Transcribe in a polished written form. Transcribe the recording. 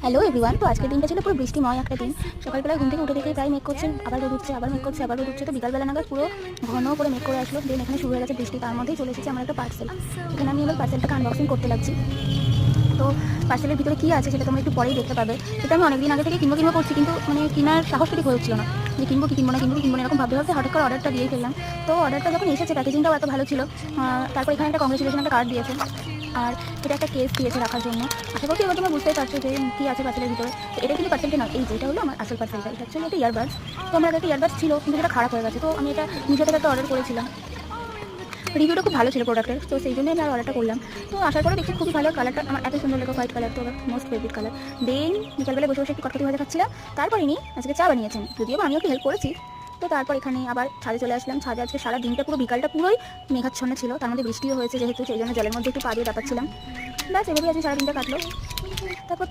Hello everyone. তো আজকের দিনটা ছিল পুরো বৃষ্টিময় একটা দিন। সকালবেলা ঘুম থেকে উঠে দেখে প্রায় মেঘ করছে, আবার রোদ উঠছে, আবার মেঘ করছে, আবার রোদ উঠছে। তো বিকালবেলা নাগাদ পুরো ঘন করে মেঘ করে আসলো। দেন এখানে শুরু হয়ে গেছে বৃষ্টি। তার মধ্যেই চলে এসেছে আমার একটা পার্সেল। এখানে আমি এবার পার্সেলটাকে আনবক্সিং করতে লাগছি। তো পার্সেলের ভিতরে কী আছে সেটা তোমরা একটু পরেই দেখতে পাবে। এটা আমি অনেকদিন আগে থেকে কিনবো করছি, কিন্তু মানে কেনার সাহসটা ঠিক হচ্ছিল না যে কিনবো কি কিনবো না এরকম ভাবতে ভাবতে হঠাৎ করে অর্ডারটা দিয়ে ফেললাম। তো অর্ডারটা যখন এসেছে প্যাকেজিংটাও এত ভালো ছিল। তারপর এখানে একটা কংগ্রেচুলেশন একটা কার্ড দিয়েছে, আর এটা একটা কেস দিয়েছে রাখার জন্য। আশা করছি এবার তোমরা বুঝতেই পারছো যে কী আছে পার্সেলের ভিতরে। তো এটা কিন্তু পার্সেলটা নয়, এই যেটা হলো আমার আসল পার্সেলটা। এটা অ্যাকচুয়ালি একটা ইয়ারবাডস। তো আমার একটা ইয়ারবাডস ছিল, কিন্তু সেটা খারাপ হয়ে গেছে। তো আমি এটা মিশো থেকে একটা অর্ডার করেছিলাম। রিভিউটা খুব ভালো ছিল প্রোডাক্টের, তো সেই জন্যই আমি আর অর্ডারটা করলাম। তো আসার পরে দেখছি খুবই ভালো, কালারটা আমার এত সুন্দর লাগে, হোয়াইট কালার, তো আমার মোস্ট ফেভারিট কালার। দেন বিকালবেলা বসে বসে একটু কটকটি ভাজা খাচ্ছিলাম। তারপর ইনি আজকে চা বানিয়েছেন, যদিও আমি ওকে হেল্প করেছি। তো তারপর এখানে আবার ছাদে চলে আসলাম। ছাদে আজকে সারা দিনটা পুরো বিকালটা পুরোই মেঘাচ্ছন্ন ছিল, তার মধ্যে বৃষ্টিও হয়েছে যেহেতু, সেই জন্য জলের মধ্যে একটু পা দিয়ে দাপাচ্ছিলাম। ব্যাস এভাবেই আজকে সারা দিনটা কাটলো। তারপর